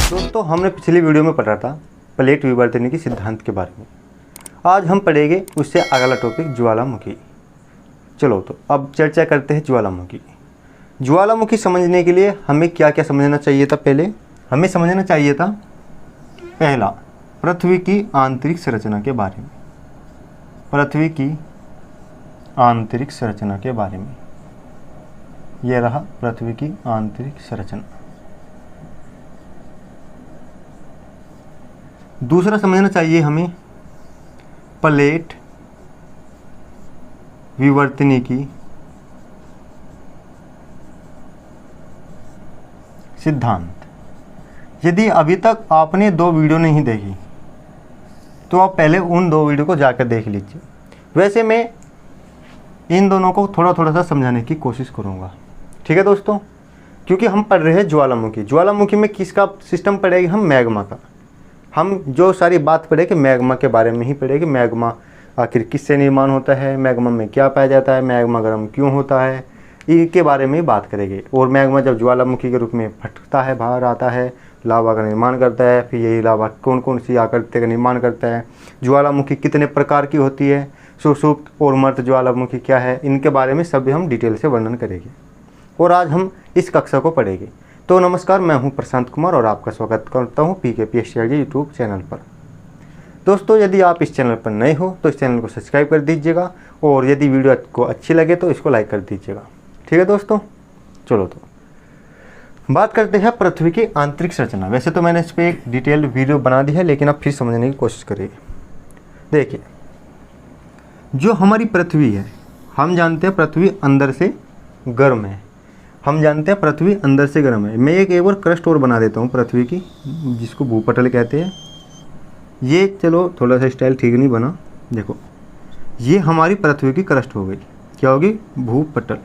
दोस्तों हमने पिछली वीडियो में पढ़ा था प्लेट विवर्तन की सिद्धांत के बारे में। आज हम पढ़ेंगे उससे अगला टॉपिक ज्वालामुखी। चलो तो अब चर्चा करते हैं ज्वालामुखी। ज्वालामुखी समझने के लिए हमें क्या क्या समझना चाहिए था। पहले हमें समझना चाहिए था पहला पृथ्वी की आंतरिक संरचना के बारे में। पृथ्वी की आंतरिक संरचना के बारे में, यह रहा पृथ्वी की आंतरिक संरचना। दूसरा समझना चाहिए हमें प्लेट विवर्तनी की सिद्धांत। यदि अभी तक आपने 2 वीडियो नहीं देखी तो आप पहले उन 2 वीडियो को जाकर देख लीजिए। वैसे मैं इन दोनों को थोड़ा थोड़ा सा समझाने की कोशिश करूँगा, ठीक है दोस्तों, क्योंकि हम पढ़ रहे हैं ज्वालामुखी। ज्वालामुखी में किसका सिस्टम पढ़ेंगे हम? मैग्मा का। हम जो सारी बात पढ़ेंगे मैग्मा के बारे में ही पढ़ेंगे। मैग्मा आखिर किससे निर्माण होता है, मैग्मा में क्या पाया जाता है, मैग्मा गर्म क्यों होता है, इनके बारे में बात करेंगे। और मैग्मा जब ज्वालामुखी के रूप में फटता है, बाहर आता है, लावा का निर्माण करता है, फिर यही लावा कौन कौन सी आकृति का निर्माण करता है, ज्वालामुखी कितने प्रकार की होती है, सुषुप्त और मर्त ज्वालामुखी क्या है, इनके बारे में सभी हम डिटेल से वर्णन करेंगे। और आज हम इस कक्षा को पढ़ेंगे। तो नमस्कार, मैं हूं प्रशांत कुमार और आपका स्वागत करता हूं PKPSTRG यूट्यूब चैनल पर। दोस्तों यदि आप इस चैनल पर नए हो तो इस चैनल को सब्सक्राइब कर दीजिएगा और यदि वीडियो को अच्छी लगे तो इसको लाइक कर दीजिएगा, ठीक है दोस्तों। चलो तो बात करते हैं पृथ्वी की आंतरिक संरचना। वैसे तो मैंने इस पर एक डिटेल वीडियो बना दी है, लेकिन अब फिर समझने की कोशिश करेंगे। देखिए, जो हमारी पृथ्वी है, हम जानते हैं पृथ्वी अंदर से गर्म है। हम जानते हैं पृथ्वी अंदर से गर्म है। मैं एक बार क्रस्ट और बना देता हूँ पृथ्वी की, जिसको भूपटल कहते हैं। ये चलो थोड़ा सा स्टाइल ठीक नहीं बना। देखो, ये हमारी पृथ्वी की क्रस्ट हो गई। क्या होगी? भूपटल।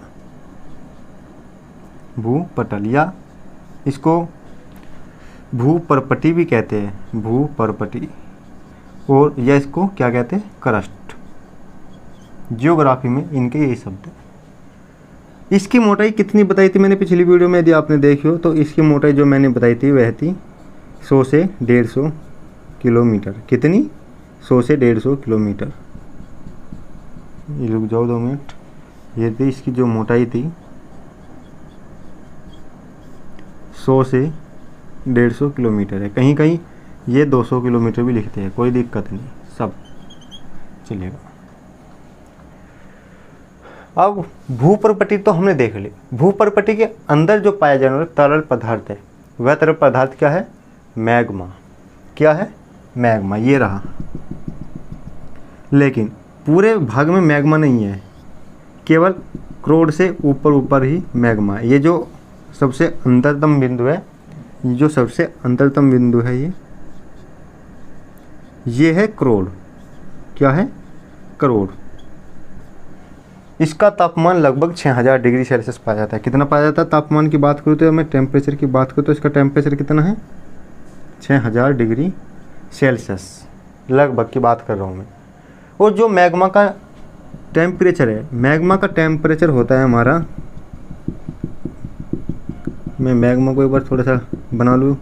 भूपटल या इसको भूपर्पटी भी कहते हैं, भूपर्पटी। और या इसको क्या कहते हैं? क्रस्ट। जियोग्राफी में इनके यही शब्द है। इसकी मोटाई कितनी बताई थी मैंने पिछली वीडियो में? यदि आपने देखी हो तो इसकी मोटाई जो मैंने बताई थी वह थी 100 से 150 किलोमीटर। कितनी? 100 से 150 किलोमीटर। ये रुक जाओ 2 मिनट। ये थी इसकी जो मोटाई थी 100 से 150 किलोमीटर है। कहीं कहीं ये 200 किलोमीटर भी लिखते हैं, कोई दिक्कत नहीं, सब चलेगा। अब भूपर्पटी तो हमने देख ली। भूपर्पटी के अंदर जो पाया जाने वाला तरल पदार्थ है, वह तरल पदार्थ क्या है? मैग्मा। क्या है? मैग्मा। ये रहा। लेकिन पूरे भाग में मैग्मा नहीं है, केवल क्रोड से ऊपर ऊपर ही मैग्मा है। ये जो सबसे अंतरतम बिंदु है, जो सबसे अंतरतम बिंदु है, ये है क्रोड। क्या है? क्रोड। इसका तापमान लगभग 6000 डिग्री सेल्सियस पाया जाता है। कितना पाया जाता है? तापमान की बात करूँ तो मैं टेम्परेचर की बात करूँ तो इसका टेम्परेचर कितना है? 6000 डिग्री सेल्सियस लगभग की बात कर रहा हूँ मैं। और जो मैग्मा का टेम्परेचर है, मैग्मा का टेम्परेचर होता है हमारा, मैं मैग्मा को एक बार थोड़ा सा बना लूँ।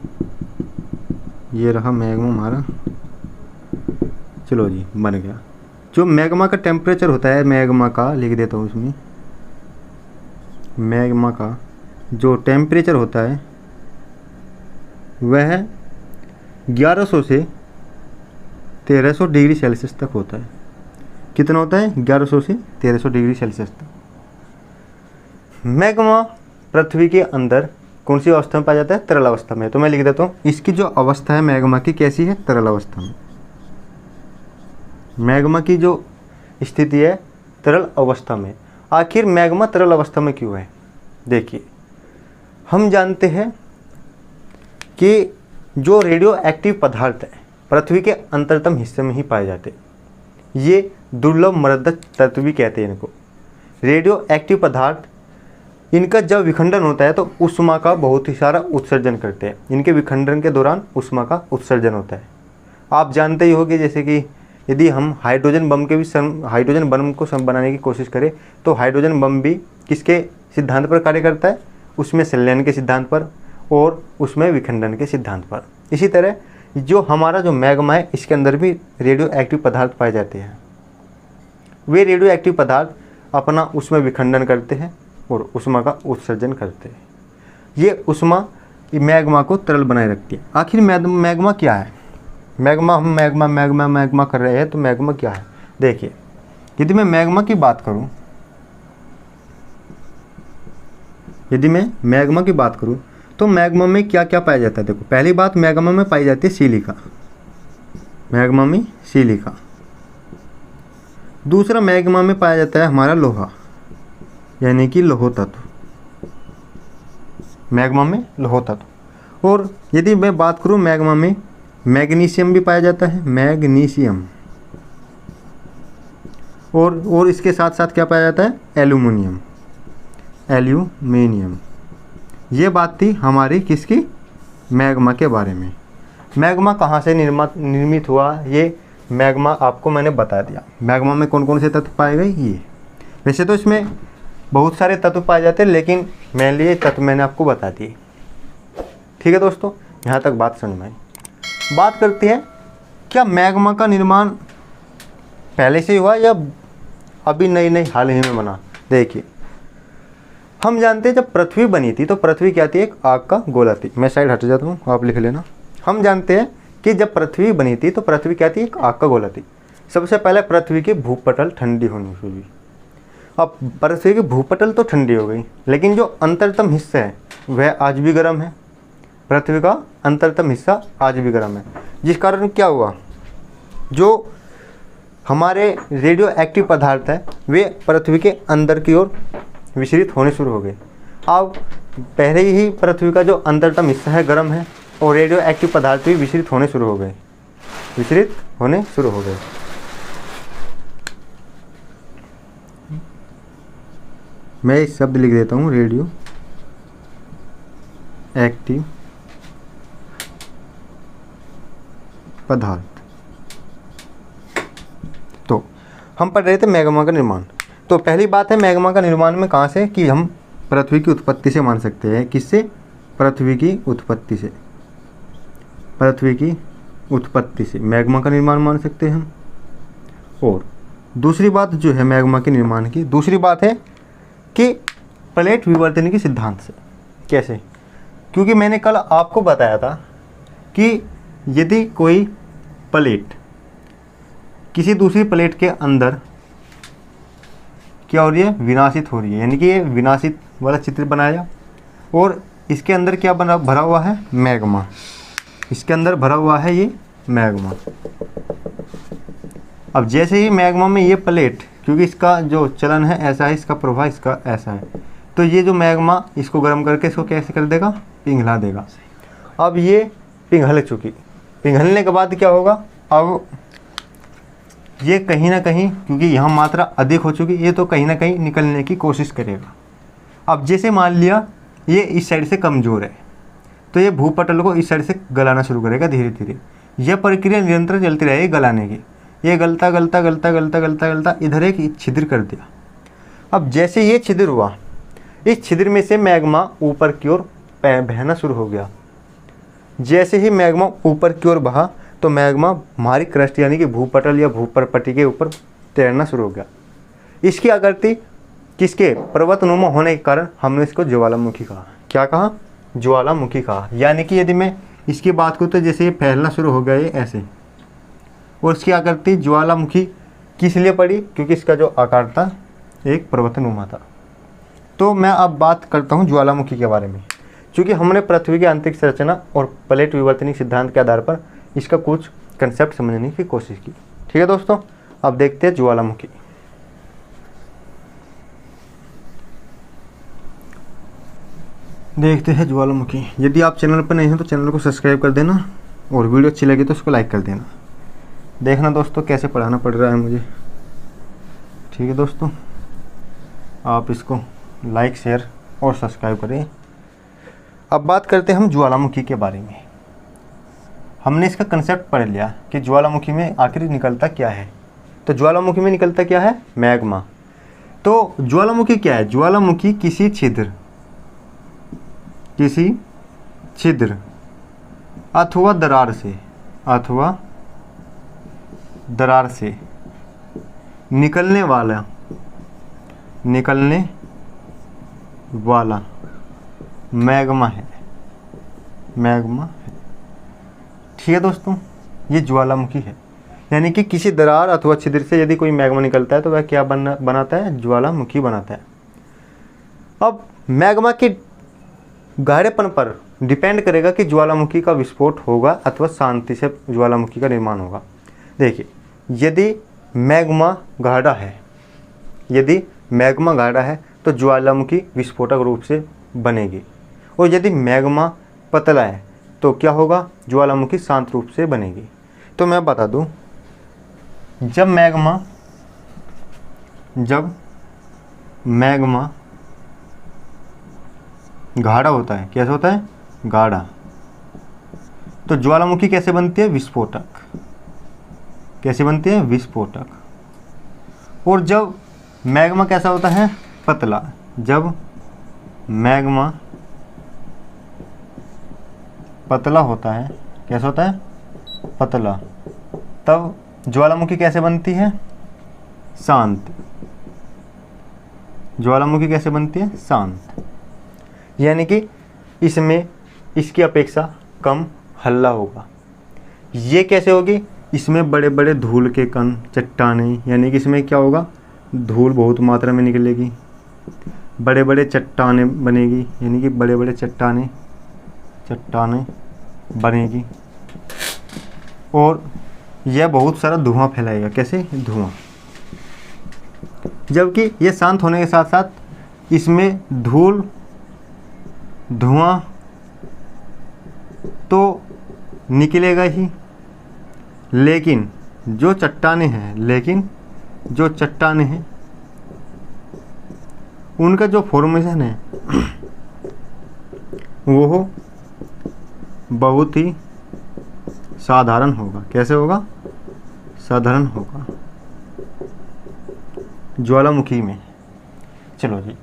ये रहा मैग्मा हमारा। चलो जी, बन गया। जो मैग्मा का टेम्परेचर होता है, मैग्मा का लिख देता हूँ इसमें, मैग्मा का जो टेम्परेचर होता है वह 1100 से 1300 डिग्री सेल्सियस तक होता है। कितना होता है? 1100 से 1300 डिग्री सेल्सियस तक। मैग्मा पृथ्वी के अंदर कौन सी अवस्था में पाया जाता है? तरल अवस्था में। तो मैं लिख देता हूँ, इसकी जो अवस्था है मैग्मा की कैसी है? तरल अवस्था में। मैग्मा की जो स्थिति है तरल अवस्था में। आखिर मैग्मा तरल अवस्था में क्यों है? देखिए, हम जानते हैं कि जो रेडियो एक्टिव पदार्थ है पृथ्वी के अंतरतम हिस्से में ही पाए जाते हैं। ये दुर्लभ मृदक तत्व भी कहते हैं इनको। रेडियो एक्टिव पदार्थ, इनका जब विखंडन होता है तो ऊष्मा का बहुत ही सारा उत्सर्जन करते हैं। इनके विखंडन के दौरान ऊष्मा का उत्सर्जन होता है। आप जानते ही होंगे, जैसे कि यदि हम हाइड्रोजन बम को बनाने की कोशिश करें तो हाइड्रोजन बम भी किसके सिद्धांत पर कार्य करता है? उसमें संलयन के सिद्धांत पर। और उसमें विखंडन के सिद्धांत पर। इसी तरह जो हमारा जो मैग्मा है इसके अंदर भी रेडियो एक्टिव पदार्थ पाए जाते हैं। वे रेडियो एक्टिव पदार्थ अपना उसमें विखंडन करते हैं और उष्मा का उत्सर्जन करते हैं। ये उष्मा मैग्मा को तरल बनाए रखती है। आखिर मैग्मा क्या है? मैग्मा हम मैग्मा कर रहे हैं, तो मैग्मा क्या है? देखिए, यदि मैं मैग्मा की बात करूं, तो मैग्मा में क्या क्या पाया जाता है? देखो, पहली बात, मैग्मा में पाई जाती है सिलिका। मैग्मा में सिलिका। दूसरा, मैग्मा में पाया जाता है हमारा लोहा, यानी कि लौह तत्व। मैग्मा में लौह तत्व। और यदि मैं बात करूं, मैग्मा में मैग्नीशियम भी पाया जाता है, मैग्नीशियम। और इसके साथ साथ क्या पाया जाता है? एल्यूमिनियम। ये बात थी हमारी किसकी? मैग्मा के बारे में। मैग्मा कहाँ से निर्मित हुआ, ये मैग्मा आपको मैंने बता दिया। मैग्मा में कौन कौन से तत्व पाए गए ये। वैसे तो इसमें बहुत सारे तत्व पाए जाते हैं, लेकिन मेनली ये तत्व मैंने आपको बता दिए। ठीक है दोस्तों, यहाँ तक बात समझ में आई। बात करते हैं, क्या मैग्मा का निर्माण पहले से हुआ या अभी नई हाल ही में बना? देखिए, हम जानते हैं जब पृथ्वी बनी थी तो पृथ्वी क्या थी? एक आग का गोला थी। मैं साइड हट जाता हूँ, आप लिख लेना। हम जानते हैं कि जब पृथ्वी बनी थी तो पृथ्वी क्या थी? एक आग का गोला थी। सबसे पहले पृथ्वी की भूपटल ठंडी होनी शुरू हुई। अब पृथ्वी की भूपटल तो ठंडी हो गई, लेकिन जो अंतरतम हिस्सा है वह आज भी गर्म है। पृथ्वी का अंतरतम हिस्सा आज भी गर्म है, जिस कारण क्या हुआ, जो हमारे रेडियो एक्टिव पदार्थ है वे पृथ्वी के अंदर की ओर विचलित होने शुरू हो गए। अब पहले ही पृथ्वी का जो अंतरतम हिस्सा है गर्म है और रेडियो एक्टिव पदार्थ भी विचलित होने शुरू हो गए। मैं इस शब्द लिख देता हूँ, रेडियो एक्टिव पदार्थ। तो हम पढ़ रहे थे मैग्मा का निर्माण। तो पहली बात है, मैग्मा का निर्माण में कहाँ से, कि हम पृथ्वी की उत्पत्ति से मान सकते हैं। किससे? पृथ्वी की उत्पत्ति से। पृथ्वी की उत्पत्ति से मैग्मा का निर्माण मान सकते हैं हम। और दूसरी बात जो है मैग्मा के निर्माण की, दूसरी बात है कि प्लेट विवर्तन के सिद्धांत से। कैसे? क्योंकि मैंने कल आपको बताया था कि यदि कोई प्लेट किसी दूसरी प्लेट के अंदर क्या हो रही है? विनाशित हो रही है, यानी कि ये विनाशित वाला चित्र बनाया और इसके अंदर क्या भरा हुआ है? मैग्मा। इसके अंदर भरा हुआ है ये मैग्मा। अब जैसे ही मैग्मा में ये प्लेट, क्योंकि इसका जो चलन है ऐसा है, इसका प्रवाह इसका ऐसा है, तो ये जो मैग्मा इसको गर्म करके इसको कैसे कर देगा? पिघला देगा। अब ये पिघल चुकी, पिघलने के बाद क्या होगा? अब ये कहीं ना कहीं, क्योंकि यहाँ मात्रा अधिक हो चुकी, ये तो कहीं ना कहीं निकलने की कोशिश करेगा। अब जैसे मान लिया ये इस साइड से कमज़ोर है, तो ये भूपटल को इस साइड से गलाना शुरू करेगा धीरे धीरे। यह प्रक्रिया निरंतर चलती रहेगी गलाने की। ये गलता इधर एक छिद्र कर दिया। अब जैसे ये छिद्र हुआ, इस छिद्र में से मैग्मा ऊपर की ओर बहना शुरू हो गया। जैसे ही मैग्मा ऊपर की ओर बहा तो मैग्मा हमारी क्रस्ट यानी कि भूपटल या भूपरपट्टी के ऊपर तैरना शुरू हो गया। इसकी आकृति किसके? पर्वतनुमा होने के कारण हमने इसको ज्वालामुखी कहा। क्या कहा? ज्वालामुखी कहा। यानी कि यदि मैं इसकी बात करूँ तो जैसे ये फैलना शुरू हो गया ये ऐसे, और इसकी आकृति ज्वालामुखी किस लिए पड़ी? क्योंकि इसका जो आकार था एक पर्वतनुमा था। तो मैं अब बात करता हूँ ज्वालामुखी के बारे में, क्योंकि हमने पृथ्वी की आंतरिक संरचना और प्लेट विवर्तनिक सिद्धांत के आधार पर इसका कुछ कंसेप्ट समझने की कोशिश की। ठीक है दोस्तों, अब देखते हैं ज्वालामुखी। देखते हैं ज्वालामुखी। यदि आप चैनल पर नहीं हैं तो चैनल को सब्सक्राइब कर देना और वीडियो अच्छी लगी तो उसको लाइक कर देना। देखना दोस्तों कैसे पढ़ाना पड़ रहा है मुझे। ठीक है दोस्तों, आप इसको लाइक, शेयर और सब्सक्राइब करें। अब बात करते हैं हम ज्वालामुखी के बारे में। हमने इसका कंसेप्ट पढ़ लिया कि ज्वालामुखी में आखिर निकलता क्या है। तो ज्वालामुखी में निकलता क्या है? मैग्मा। तो ज्वालामुखी क्या है? ज्वालामुखी किसी छिद्र अथवा दरार से निकलने वाला मैग्मा है। ठीक है दोस्तों, ये ज्वालामुखी है। यानी कि किसी दरार अथवा छिद्र से यदि कोई मैग्मा निकलता है तो वह क्या बनाता है? ज्वालामुखी बनाता है। अब मैग्मा के गहरेपन पर डिपेंड करेगा कि ज्वालामुखी का विस्फोट होगा अथवा शांति से ज्वालामुखी का निर्माण होगा। देखिए, यदि मैग्मा गाढ़ा है तो ज्वालामुखी विस्फोटक रूप से बनेगी, और यदि मैग्मा पतला है तो क्या होगा? ज्वालामुखी शांत रूप से बनेगी। तो मैं बता दूं, जब मैग्मा गाढ़ा होता है, कैसे होता है? गाढ़ा, तो ज्वालामुखी कैसे बनती है? विस्फोटक। कैसे बनती है? विस्फोटक। और जब मैग्मा कैसा होता है? पतला। जब मैग्मा पतला होता है, कैसा होता है? पतला, तब ज्वालामुखी कैसे बनती है? शांत। ज्वालामुखी कैसे बनती है? शांत। यानी कि इसमें इसकी अपेक्षा कम हल्ला होगा। ये कैसे होगी? इसमें बड़े बड़े धूल के कण, चट्टानें, यानी कि इसमें क्या होगा? धूल बहुत मात्रा में निकलेगी, बड़े बड़े चट्टानें बनेगी, यानी कि बड़े बड़े चट्टानें बनेगी, और यह बहुत सारा धुआं फैलाएगा। कैसे? धुआं। जबकि ये शांत होने के साथ साथ इसमें धुआं तो निकलेगा ही, लेकिन जो चट्टानें हैं उनका जो फॉर्मेशन है वो बहुत ही साधारण होगा। कैसे होगा? साधारण होगा ज्वालामुखी में। चलो जी,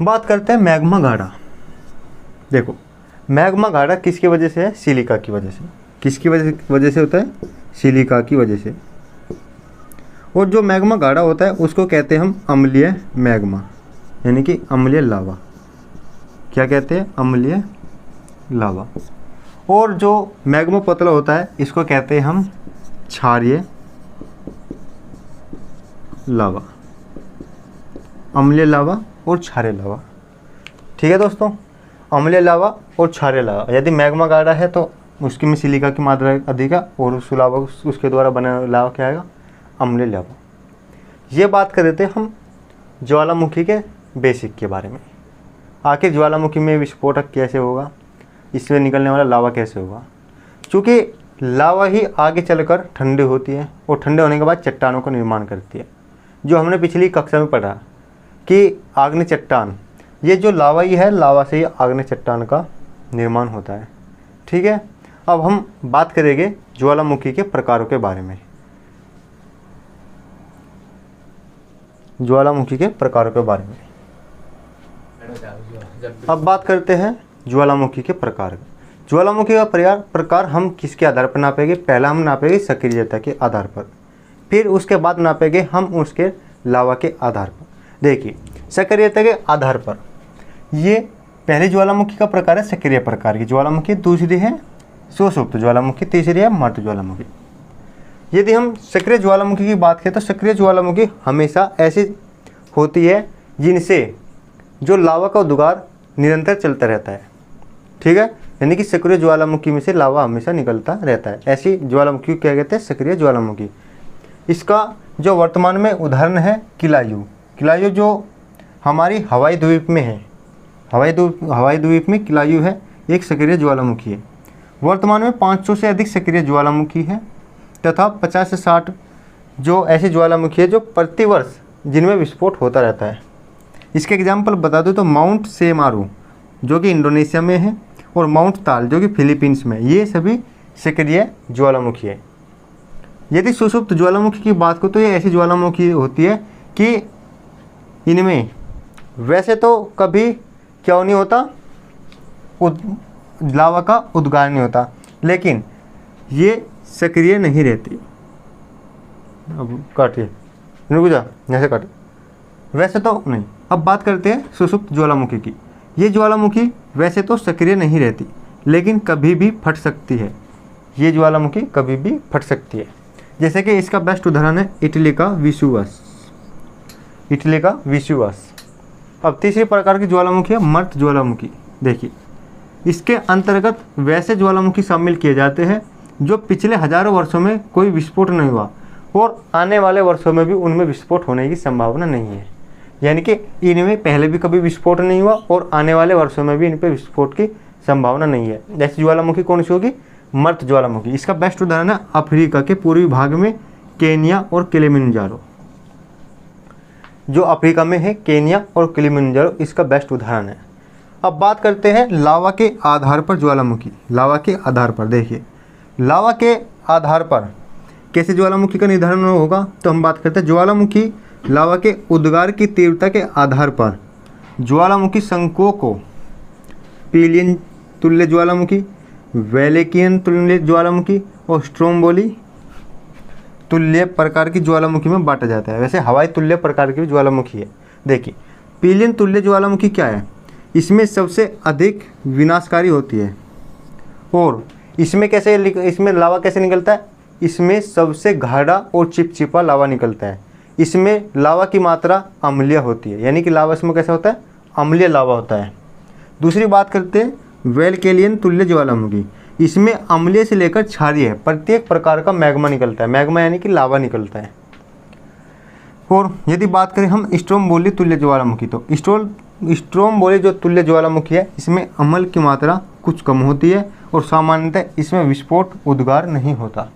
बात करते हैं मैग्मा गाढ़ा। देखो, मैग्मा गाढ़ा किसकी वजह से है? सिलिका की वजह से। किसकी वजह से होता है? सिलिका की वजह से। और जो मैग्मा गाढ़ा होता है उसको कहते हैं हम अम्लीय मैग्मा, यानी कि अम्लीय लावा। क्या कहते हैं? अम्लीय लावा। और जो मैग्मा पतला होता है इसको कहते हैं हम क्षारीय लावा। अम्लीय लावा और क्षारीय लावा। ठीक है दोस्तों, अम्लीय लावा और क्षारीय लावा। यदि मैग्मा गाढ़ा है तो उसकी में सिलिका की मात्रा अधिक है, और उस लावा उसके द्वारा बना लावा क्या आएगा? अम्लीय लावा। ये बात कर देते हैं हम ज्वालामुखी के बेसिक के बारे में। आखिर ज्वालामुखी में विस्फोटक कैसे होगा? इसमें निकलने वाला लावा कैसे होगा? क्योंकि लावा ही आगे चलकर ठंडी होती है, और ठंडे होने के बाद चट्टानों का निर्माण करती है। जो हमने पिछली कक्षा में पढ़ा कि आग्नेय चट्टान, ये जो लावा ही है, लावा से ही आग्नेय चट्टान का निर्माण होता है। ठीक है, अब हम बात करेंगे ज्वालामुखी के प्रकारों के बारे में। ज्वालामुखी के प्रकारों के बारे में अब बात करते हैं ज्वालामुखी के प्रकार। ज्वालामुखी का प्रकार हम किसके आधार पर नापेंगे? पहला हम नापेंगे सक्रियता के आधार पर, फिर उसके बाद नापेंगे हम उसके लावा के आधार पर। देखिए, सक्रियता के आधार पर ये पहली ज्वालामुखी का प्रकार है सक्रिय प्रकार की ज्वालामुखी, दूसरी है सुषुप्त ज्वालामुखी, तीसरी है मृत ज्वालामुखी। यदि हम सक्रिय ज्वालामुखी की बात करें तो सक्रिय ज्वालामुखी हमेशा ऐसी होती है जिनसे जो लावा का उद्गार निरंतर चलता रहता है। ठीक है, यानी कि सक्रिय ज्वालामुखी में से लावा हमेशा निकलता रहता है। ऐसी ज्वालामुखी क्या कहते हैं? सक्रिय ज्वालामुखी। इसका जो वर्तमान में उदाहरण है किलायु। किलायु जो हमारी हवाई द्वीप में है, हवाई द्वीप में किलायु है, एक सक्रिय ज्वालामुखी है। वर्तमान में 500 से अधिक सक्रिय ज्वालामुखी है तथा 50 से 60 जो ऐसी ज्वालामुखी है जो प्रतिवर्ष जिनमें विस्फोट होता रहता है। इसके एग्जाम्पल बता दूं तो माउंट सेमारू जो कि इंडोनेशिया में है, और माउंट ताल जो कि फिलीपींस में, ये सभी सक्रिय ज्वालामुखी है। यदि सुषुप्त ज्वालामुखी की बात करूँ तो ये ऐसी ज्वालामुखी होती है कि इनमें वैसे तो कभी क्या नहीं होता, लावा का उद्गार नहीं होता, लेकिन ये सक्रिय नहीं रहती। अब काटिए, रुक जा, जैसे काटे वैसे तो नहीं। अब बात करते हैं सुषुप्त ज्वालामुखी की। ये ज्वालामुखी वैसे तो सक्रिय नहीं रहती, लेकिन कभी भी फट सकती है। ये ज्वालामुखी कभी भी फट सकती है। जैसे कि इसका बेस्ट उदाहरण है इटली का वेसुवियस। इटली का वेसुवियस। अब तीसरी प्रकार की ज्वालामुखी है मर्त ज्वालामुखी। देखिए, इसके अंतर्गत वैसे ज्वालामुखी शामिल किए जाते हैं जो पिछले हजारों वर्षों में कोई विस्फोट नहीं हुआ और आने वाले वर्षों में भी उनमें विस्फोट होने की संभावना नहीं है। यानी कि इनमें पहले भी कभी विस्फोट नहीं हुआ और आने वाले वर्षों में भी इन पर विस्फोट की संभावना नहीं है। ऐसी ज्वालामुखी कौन सी होगी? मर्त ज्वालामुखी। इसका बेस्ट उदाहरण है अफ्रीका के पूर्वी भाग में केनिया और किलिमंजारो। जो अफ्रीका में है केनिया और किलिमंजारो, इसका बेस्ट उदाहरण है। अब बात करते हैं लावा के आधार पर ज्वालामुखी। लावा के आधार पर देखिए, लावा के आधार पर कैसे ज्वालामुखी का निर्धारण होगा, तो हम बात करते हैं ज्वालामुखी लावा के उद्गार की तीव्रता के आधार पर ज्वालामुखी शंकुओं को पीलियन तुल्य ज्वालामुखी, वेलेकियन तुल्य ज्वालामुखी और स्ट्रोम्बोली तुल्य प्रकार की ज्वालामुखी में बांटा जाता है। वैसे हवाई तुल्य प्रकार की ज्वालामुखी है। देखिए, पीलियन तुल्य ज्वालामुखी क्या है? इसमें सबसे अधिक विनाशकारी होती है और इसमें लावा कैसे निकलता है? इसमें सबसे गाढ़ा और चिपचिपा लावा निकलता है। इसमें लावा की मात्रा अम्लीय होती है, यानी कि लावा इसमें कैसा होता है? अम्लीय लावा होता है। दूसरी बात करते हैं वेलकेलियन तुल्य ज्वालामुखी। इसमें अम्लीय से लेकर क्षारीय है प्रत्येक प्रकार का मैग्मा निकलता है। मैग्मा यानी कि लावा निकलता है। और यदि बात करें हम स्ट्रोम्बोली तुल्य ज्वालामुखी, तो स्ट्रोम्बोली जो तुल्य ज्वालामुखी है, इसमें अम्ल की मात्रा कुछ कम होती है और सामान्यतः इसमें विस्फोट उद्गार नहीं होता।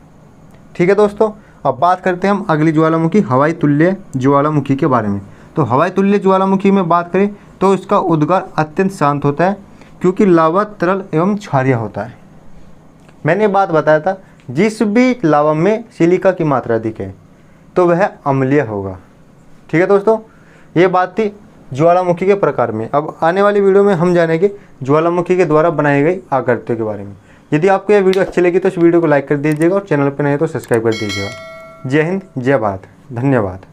ठीक है दोस्तों, अब बात करते हैं हम अगली ज्वालामुखी हवाई तुल्य ज्वालामुखी के बारे में। तो हवाई तुल्य ज्वालामुखी में बात करें तो इसका उद्गार अत्यंत शांत होता है, क्योंकि लावा तरल एवं क्षारीय होता है। मैंने बात बताया था, जिस भी लावा में सिलिका की मात्रा अधिक है तो वह अम्लीय होगा। ठीक है दोस्तों, ये बात थी ज्वालामुखी के प्रकार में। अब आने वाली वीडियो में हम जानेंगे ज्वालामुखी के द्वारा बनाई गई आकृतियों के बारे में। यदि आपको यह वीडियो अच्छी लगी तो इस वीडियो को लाइक कर दीजिएगा और चैनल पर नए तो सब्सक्राइब कर दीजिएगा। जय हिंद, जय भारत, धन्यवाद।